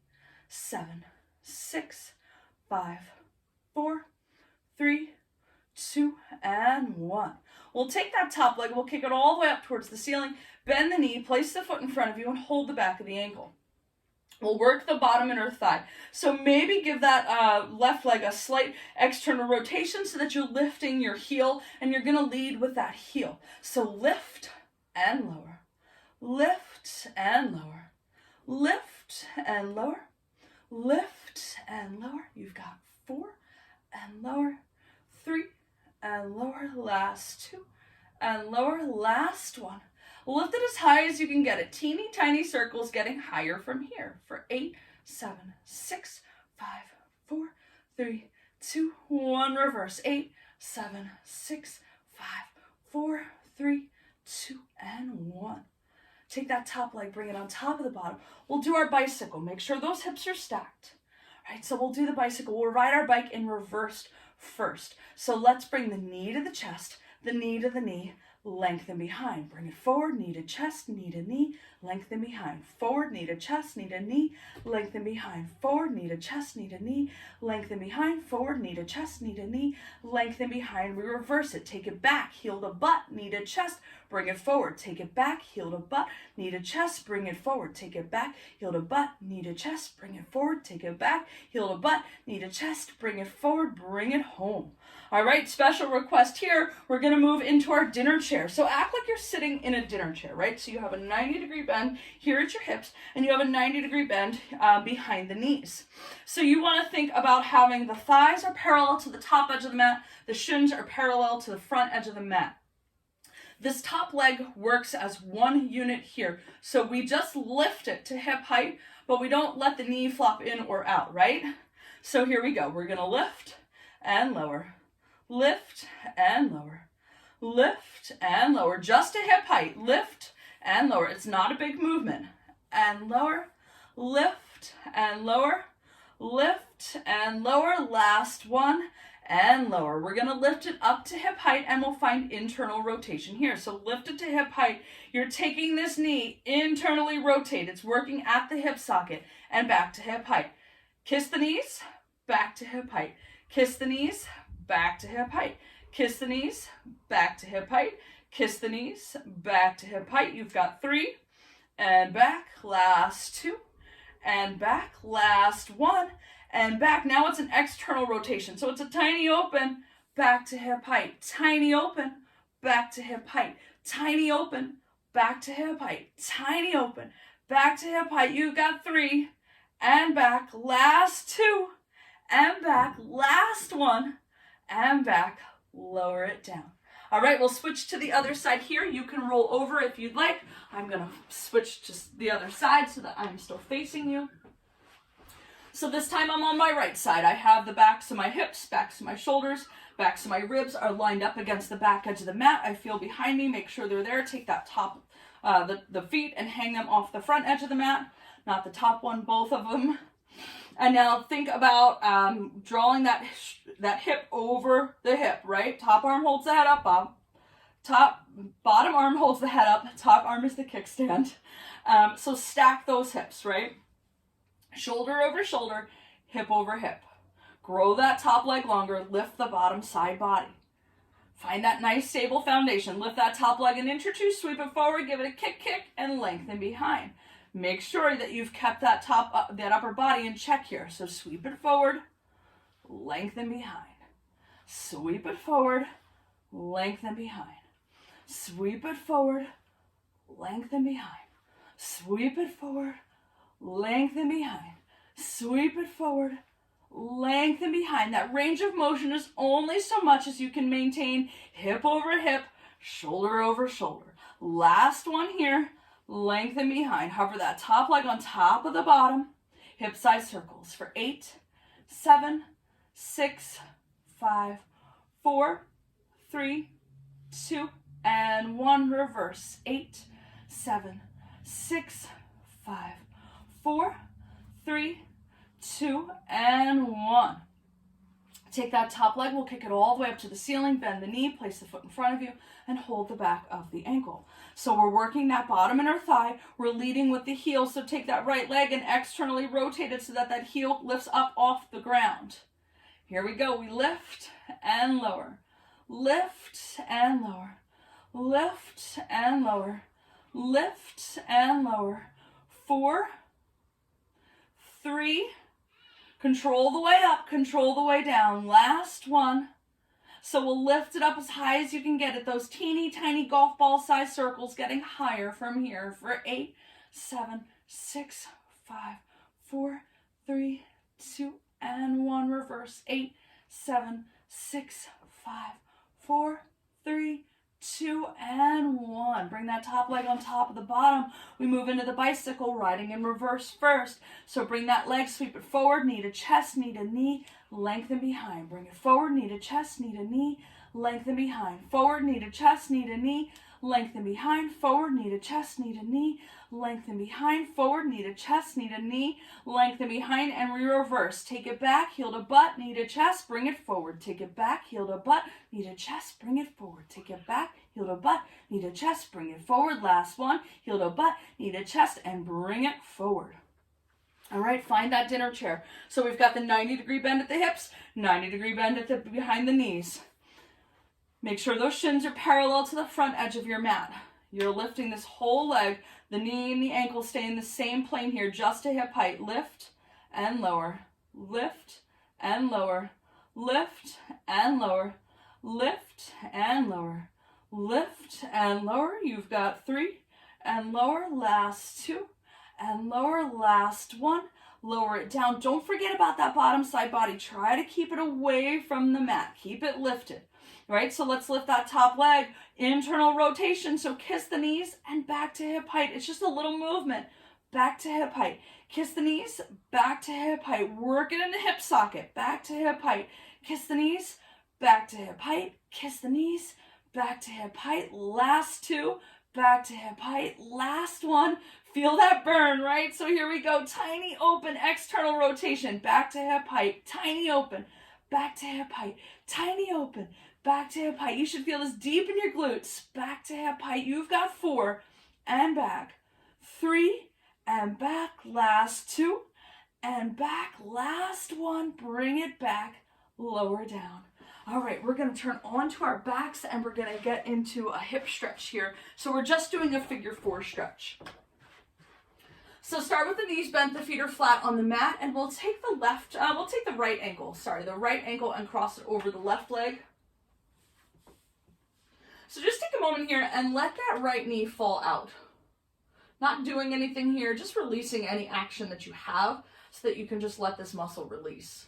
7, 6, 5, 4, 3, 2, and 1. We'll take that top leg, we'll kick it all the way up towards the ceiling, bend the knee, place the foot in front of you, and hold the back of the ankle. We'll work the bottom inner thigh. So maybe give that left leg a slight external rotation so that you're lifting your heel, and you're going to lead with that heel. So lift and lower, lift and lower, lift and lower, lift and lower. You've got 4 and lower, 3 and lower, last 2 and lower, last 1. Lift it as high as you can get it. Teeny tiny circles getting higher from here for 8, 7, 6, 5, 4, 3, 2, 1. Reverse. 8, 7, 6, 5, 4, 3, 2, and 1. Take that top leg, bring it on top of the bottom. We'll do our bicycle. Make sure those hips are stacked. All right, so we'll do the bicycle. We'll ride our bike in reversed first. So let's bring the knee to the chest, the knee to the knee, lengthen behind. Bring it forward, knee to chest, knee to knee, lengthen behind. Forward, knee to chest, knee to knee, lengthen behind. Forward, knee to chest, knee to knee, lengthen behind. Forward, knee to chest, knee to knee, lengthen behind. We reverse it. Take it back, heel to butt, knee to chest, bring it forward. Take it back, heel to butt, knee to chest, bring it forward. Take it back, heel to butt, knee to chest, bring it forward. Take it back, heel to butt, knee to chest, bring it forward, bring it home. All right, special request here. We're going to move into our dinner chair. So act like you're sitting in a dinner chair, right? So you have a 90-degree bend here at your hips, and you have a 90-degree bend behind the knees. So you want to think about having the thighs are parallel to the top edge of the mat, the shins are parallel to the front edge of the mat. This top leg works as one unit here. So we just lift it to hip height, but we don't let the knee flop in or out, right? So here we go. We're going to lift and lower. Lift and lower, lift and lower, just to hip height, lift and lower. It's not a big movement. And lower, lift and lower, lift and lower, last one, and lower. We're gonna lift it up to hip height and we'll find internal rotation here. So lift it to hip height. You're taking this knee, internally rotate. It's working at the hip socket and back to hip height. Kiss the knees, back to hip height. Kiss the knees, back to hip height. Kiss the knees, back to hip height. Kiss the knees, back to hip height. You've got 3, and back, last 2, and back, last 1, and back. Now it's an external rotation. So it's a tiny open, back to hip height. Tiny open, back to hip height. Tiny open, back to hip height. Tiny open, back to hip height. You've got 3, and back, last 2, and back, last 1, and back, lower it down. All right, we'll switch to the other side here. You can roll over if you'd like. I'm gonna switch to the other side so that I'm still facing you. So this time I'm on my right side. I have the backs of my hips, backs of my shoulders, backs of my ribs are lined up against the back edge of the mat. I feel behind me, make sure they're there. Take that top, the feet and hang them off the front edge of the mat. Not the top one, both of them. And now think about drawing that hip over the hip, right? Top arm holds the head up, bottom arm holds the head up, top arm is the kickstand. So stack those hips, right? Shoulder over shoulder, hip over hip. Grow that top leg longer, lift the bottom side body. Find that nice stable foundation. Lift that top leg an inch or two, sweep it forward, give it a kick, and lengthen behind. Make sure that you've kept that that upper body in check here. So sweep it forward, lengthen behind. Sweep it forward, lengthen behind. Sweep it forward, lengthen behind. Sweep it forward, lengthen behind. Sweep it forward, lengthen behind. That range of motion is only so much as you can maintain hip over hip, shoulder over shoulder. Last one here. Lengthen behind. Hover that top leg on top of the bottom. Hip side circles for 8, 7, 6, 5, 4, 3, 2, and 1. Reverse. 8, 7, 6, 5, 4, 3, 2, and 1. Take that top leg, we'll kick it all the way up to the ceiling, bend the knee, place the foot in front of you, and hold the back of the ankle. So we're working that bottom inner thigh, we're leading with the heel, so take that right leg and externally rotate it so that that heel lifts up off the ground. Here we go, we lift and lower, lift and lower, lift and lower, lift and lower. 4, 3, control the way up, control the way down. Last one. So we'll lift it up as high as you can get it. Those teeny tiny golf ball size circles getting higher from here for 8, 7, 6, 5, 4, 3, 2, and 1. Reverse. 8, 7, 6, 5, 4, 3, 2, and 1. Bring that top leg on top of the bottom. We move into the bicycle, riding in reverse first. So bring that leg, sweep it forward, knee to chest, knee to knee, lengthen behind. Bring it forward, knee to chest, knee to knee, lengthen behind. Forward, knee to chest, knee to knee, lengthen behind. Forward, knee to chest, knee to knee, lengthen behind. Forward, knee to chest, knee to knee, lengthen behind, and we reverse. Take it back, heel to butt, knee to chest, bring it forward. Take it back, heel to butt, knee to chest, bring it forward. Take it back, heel to butt, knee to chest, bring it forward. Last one, heel to butt, knee to chest, and bring it forward. All right, find that dinner chair. So we've got the 90-degree bend at the hips, 90-degree bend at behind the knees. Make sure those shins are parallel to the front edge of your mat. You're lifting this whole leg. The knee and the ankle stay in the same plane here, just to hip height. Lift and lower, lift and lower, lift and lower, lift and lower, lift and lower. You've got 3 and lower, last 2 and lower, last 1. Lower it down. Don't forget about that bottom side body. Try to keep it away from the mat. Keep it lifted. Right, so let's lift that top leg, internal rotation, so kiss the knees and back to hip height. It's just a little movement, back to hip height. Kiss the knees, back to hip height. Work it in the hip socket, back to hip height. Kiss the knees, back to hip height. Kiss the knees, back to hip height. Last 2, back to hip height. Last one. Feel that burn, right? So here we go. Tiny open external rotation. Back to hip height. Tiny open. Back to hip height. Tiny open. Back to hip height. You should feel this deep in your glutes. Back to hip height. You've got 4 and back. 3 and back. Last 2 and back. Last 1. Bring it back. Lower down. All right, we're going to turn onto our backs and we're going to get into a hip stretch here. So we're just doing a figure 4 stretch. So start with the knees bent, the feet are flat on the mat, and we'll take the right ankle and cross it over the left leg. So just take a moment here and let that right knee fall out. Not doing anything here, just releasing any action that you have so that you can just let this muscle release.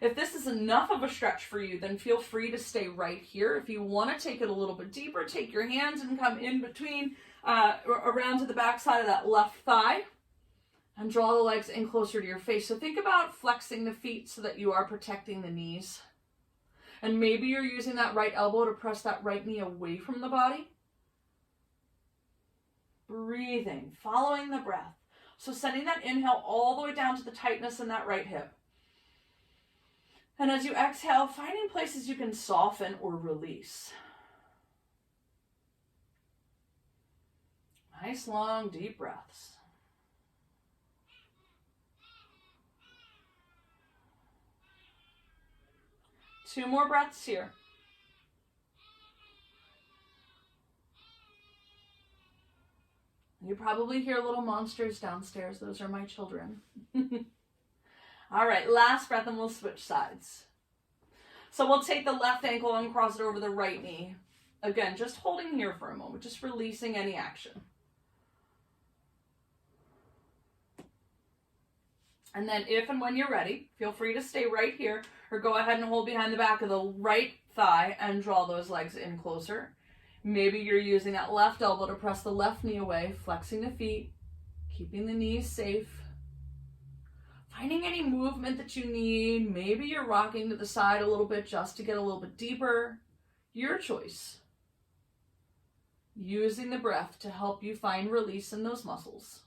If this is enough of a stretch for you, then feel free to stay right here. If you want to take it a little bit deeper, take your hands and come in between, around to the back side of that left thigh, and draw the legs in closer to your face. So think about flexing the feet so that you are protecting the knees. And maybe you're using that right elbow to press that right knee away from the body. Breathing, following the breath. So sending that inhale all the way down to the tightness in that right hip. And as you exhale, finding places you can soften or release. Nice, long, deep breaths. Two more breaths here. You probably hear little monsters downstairs. Those are my children. All right, last breath and we'll switch sides. So we'll take the left ankle and cross it over the right knee. Again, just holding here for a moment, just releasing any action. And then if and when you're ready, feel free to stay right here or go ahead and hold behind the back of the right thigh and draw those legs in closer. Maybe you're using that left elbow to press the left knee away, flexing the feet, keeping the knees safe. Finding any movement that you need. Maybe you're rocking to the side a little bit just to get a little bit deeper. Your choice. Using the breath to help you find release in those muscles.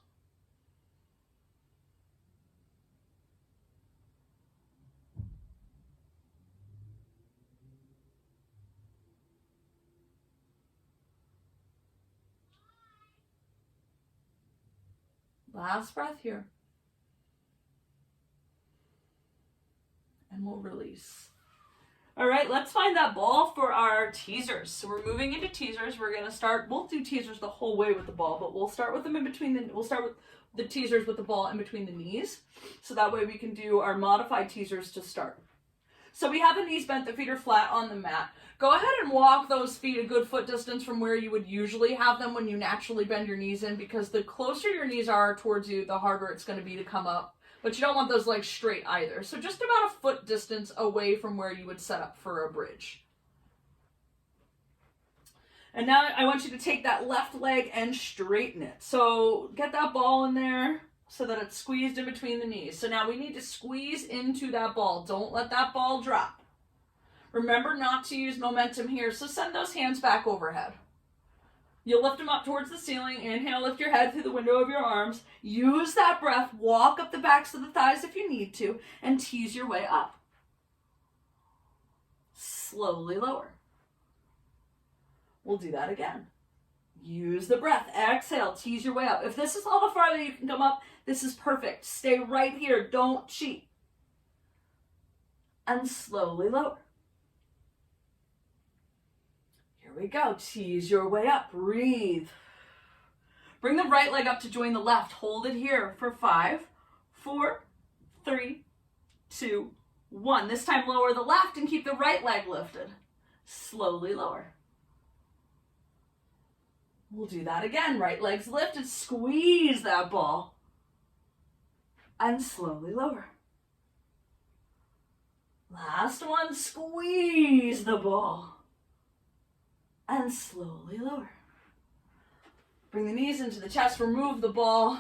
Last breath here. And we'll release. All right, let's find that ball for our teasers. So we're moving into teasers. We're going to start, we'll do teasers the whole way with the ball, but we'll start with them in between we'll start with the teasers with the ball in between the knees. So that way we can do our modified teasers to start. So we have the knees bent, the feet are flat on the mat. Go ahead and walk those feet a good foot distance from where you would usually have them when you naturally bend your knees in, because the closer your knees are towards you, the harder it's going to be to come up. But you don't want those legs straight either. So just about a foot distance away from where you would set up for a bridge. And now I want you to take that left leg and straighten it. So get that ball in there so that it's squeezed in between the knees. So now we need to squeeze into that ball. Don't let that ball drop. Remember not to use momentum here. So send those hands back overhead. You'll lift them up towards the ceiling. Inhale, lift your head through the window of your arms. Use that breath. Walk up the backs of the thighs if you need to, and tease your way up. Slowly lower. We'll do that again. Use the breath. Exhale, tease your way up. If this is all the farther you can come up, this is perfect. Stay right here. Don't cheat. And slowly lower. Here we go. Tease your way up. Breathe. Bring the right leg up to join the left. Hold it here for 5, 4, 3, 2, 1. This time lower the left and keep the right leg lifted. Slowly lower. We'll do that again. Right leg's lifted. Squeeze that ball. And slowly lower. Last one. Squeeze the ball. And slowly lower. Bring the knees into the chest, remove the ball.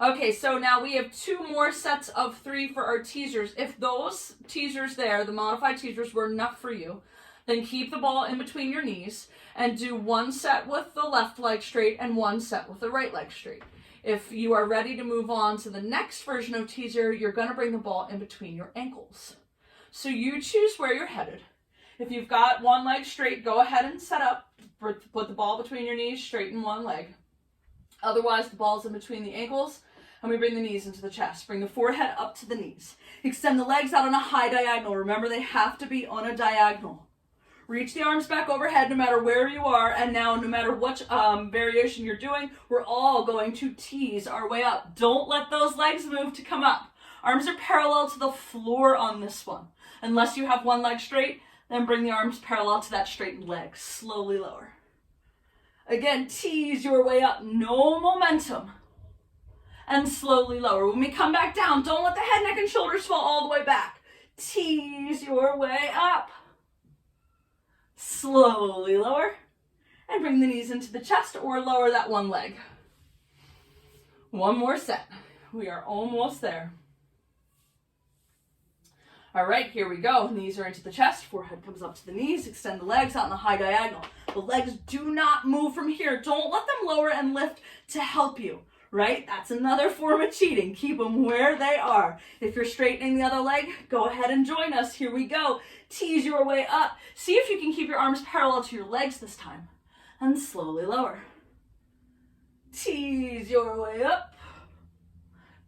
Okay, so now we have 2 more sets of 3 for our teasers. If those teasers there, the modified teasers, were enough for you, then keep the ball in between your knees. and do one set with the left leg straight and one set with the right leg straight. If you are ready to move on to the next version of teaser, you're going to bring the ball in between your ankles. So you choose where you're headed. If you've got one leg straight, go ahead and set up. Put the ball between your knees, straighten one leg. Otherwise, the ball's in between the ankles, and we bring the knees into the chest. Bring the forehead up to the knees. Extend the legs out on a high diagonal. Remember, they have to be on a diagonal. Reach the arms back overhead no matter where you are, and now no matter what variation you're doing, we're all going to tease our way up. Don't let those legs move to come up. Arms are parallel to the floor on this one. Unless you have one leg straight, then bring the arms parallel to that straightened leg. Slowly lower. Again, tease your way up. No momentum. And slowly lower. When we come back down, don't let the head, neck, and shoulders fall all the way back. Tease your way up. Slowly lower. And bring the knees into the chest or lower that one leg. One more set. We are almost there. All right, here we go. Knees are into the chest, forehead comes up to the knees, extend the legs out in the high diagonal. The legs do not move from here. Don't let them lower and lift to help you, right? That's another form of cheating. Keep them where they are. If you're straightening the other leg, go ahead and join us. Here we go. Tease your way up. See if you can keep your arms parallel to your legs this time. And slowly lower. Tease your way up.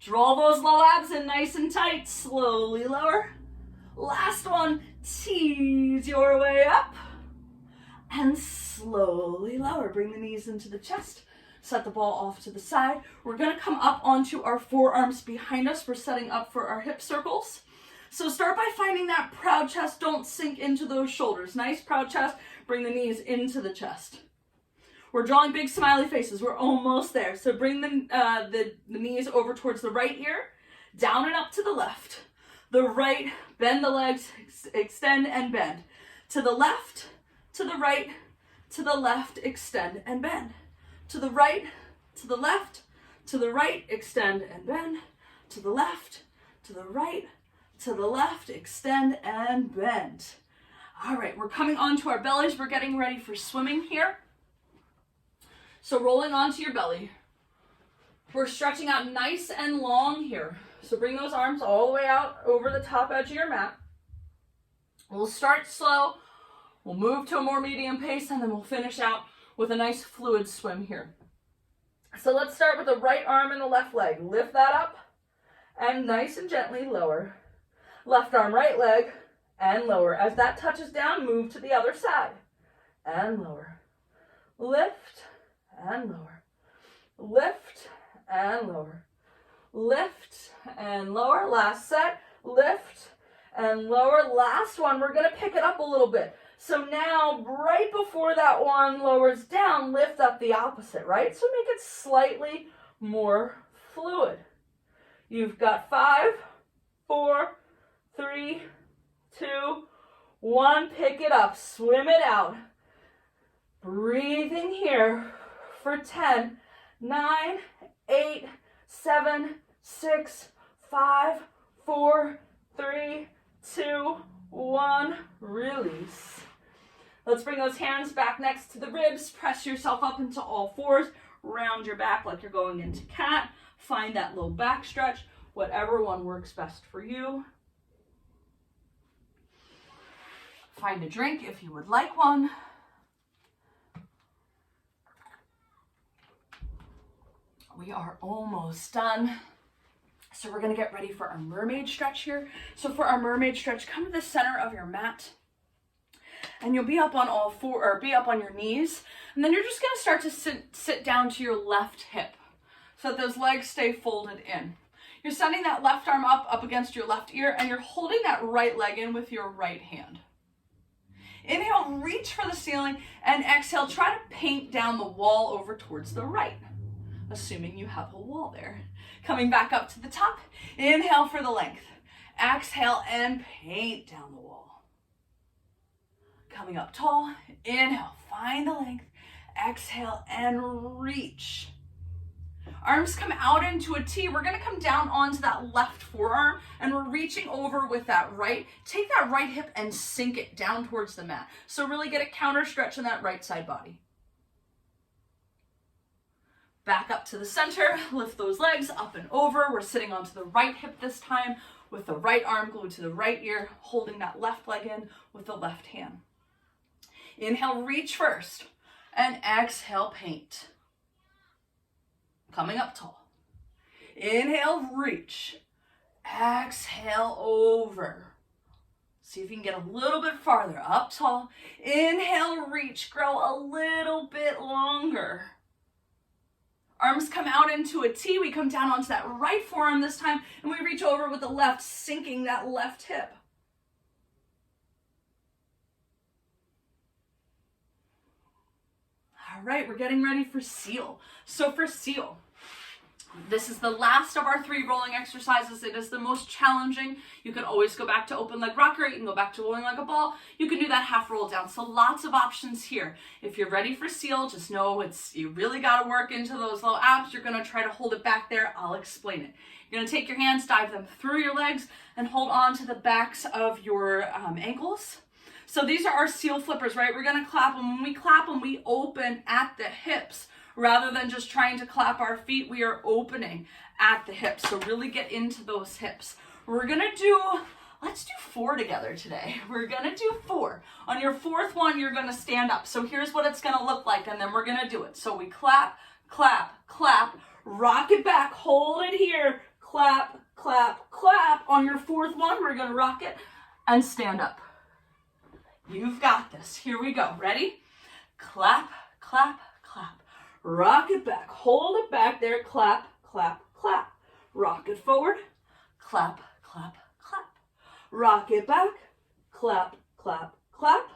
Draw those low abs in nice and tight. Slowly lower. Last one, tease your way up and slowly lower. Bring the knees into the chest, set the ball off to the side. We're gonna come up onto our forearms behind us. We're setting up for our hip circles. So start by finding that proud chest. Don't sink into those shoulders. Nice proud chest, bring the knees into the chest. We're drawing big smiley faces. We're almost there. So bring the knees over towards the right ear, down and up to the left. The right, bend the legs, extend and bend. To the left, to the right, to the left, extend and bend. To the right, to the left, to the right, extend and bend. To the left, to the right, to the left, extend and bend. All right, we're coming onto our bellies. We're getting ready for swimming here. So rolling onto your belly. We're stretching out nice and long here. So bring those arms all the way out over the top edge of your mat. We'll start slow. We'll move to a more medium pace, and then we'll finish out with a nice fluid swim here. So let's start with the right arm and the left leg. Lift that up and nice and gently lower. Left arm, right leg, and lower. As that touches down, move to the other side and lower. Lift and lower. Lift and lower. Lift and lower. Last set. Lift and lower. Last one. We're going to pick it up a little bit. So now, right before that one lowers down, lift up the opposite, right? So make it slightly more fluid. You've got 5, 4, 3, 2, 1. Pick it up. Swim it out. Breathing here for 10, 9, 8, 7, 6, 5, 4, 3, 2, 1. Release. Let's bring those hands back next to the ribs. Press yourself up into all fours. Round your back like you're going into cat. Find that low back stretch. Whatever one works best for you. Find a drink if you would like one. We are almost done. So we're gonna get ready for our mermaid stretch here. So for our mermaid stretch, come to the center of your mat and you'll be up on all four, or be up on your knees. And then you're just gonna start to sit down to your left hip so that those legs stay folded in. You're sending that left arm up against your left ear, and you're holding that right leg in with your right hand. Inhale, reach for the ceiling, and exhale, try to paint down the wall over towards the right, assuming you have a wall there. Coming back up to the top, inhale for the length. Exhale and paint down the wall. Coming up tall, inhale, find the length. Exhale and reach. Arms come out into a T. We're gonna come down onto that left forearm and we're reaching over with that right. Take that right hip and sink it down towards the mat. So really get a counter stretch in that right side body. Back up to the center, lift those legs up and over. We're sitting onto the right hip this time with the right arm glued to the right ear, holding that left leg in with the left hand. Inhale, reach first, and exhale, paint. Coming up tall. Inhale, reach. Exhale, over. See if you can get a little bit farther, up tall. Inhale, reach, grow a little bit longer. Arms come out into a T. We come down onto that right forearm this time, and we reach over with the left, sinking that left hip. All right, we're getting ready for seal. So for seal, this is the last of our 3 rolling exercises. It is the most challenging. You can always go back to open leg rocker. You can go back to rolling like a ball. You can do that half roll down. So lots of options here. If you're ready for seal, just know you really got to work into those low abs. You're going to try to hold it back there. I'll explain it. You're going to take your hands, dive them through your legs, and hold on to the backs of your ankles. So these are our seal flippers, right? We're going to clap them. When we clap them, we open at the hips. Rather than just trying to clap our feet, we are opening at the hips. So really get into those hips. Let's do 4 together today. We're gonna do 4. On your 4th one, you're gonna stand up. So here's what it's gonna look like, and then we're gonna do it. So we clap, clap, clap, rock it back, hold it here, clap, clap, clap. On your 4th one, we're gonna rock it and stand up. You've got this. Here we go. Ready? Clap, clap, clap. Rock it back, hold it back there, clap, clap, clap. Rock it forward, clap, clap, clap. Rock it back, clap, clap, clap.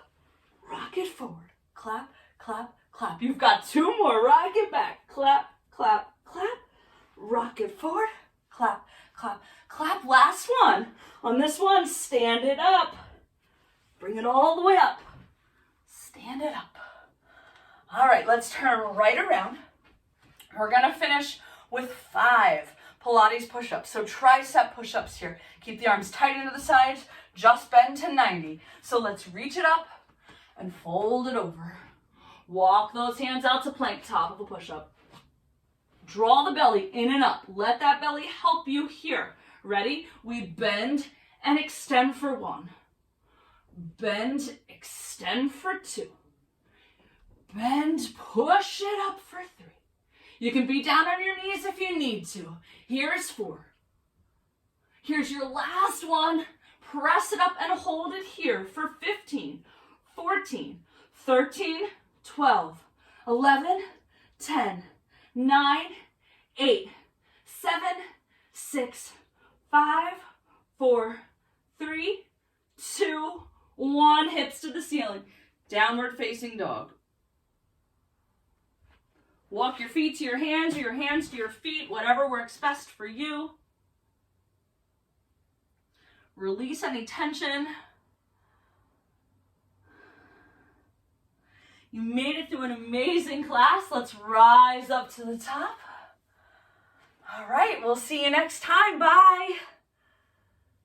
Rock it forward, clap, clap, clap. You've got 2 more, rock it back, clap, clap, clap. Rock it forward, clap, clap, clap. Last one. On this one, stand it up. Bring it all the way up. Stand it up. All right, let's turn right around. We're gonna finish with 5 Pilates push-ups. So tricep push-ups here. Keep the arms tight into the sides, just bend to 90. So let's reach it up and fold it over. Walk those hands out to plank, top of the push-up. Draw the belly in and up. Let that belly help you here. Ready? We bend and extend for 1. Bend, extend for 2. Bend, push it up for 3. You can be down on your knees if you need to. Here's 4. Here's your last one. Press it up and hold it here for 15, 14, 13, 12, 11, 10, 9, 8, 7, 6, 5, 4, 3, 2, 1. Hips to the ceiling. Downward facing dog. Walk your feet to your hands or your hands to your feet, whatever works best for you. Release any tension. You made it through an amazing class. Let's rise up to the top. All right, we'll see you next time. Bye.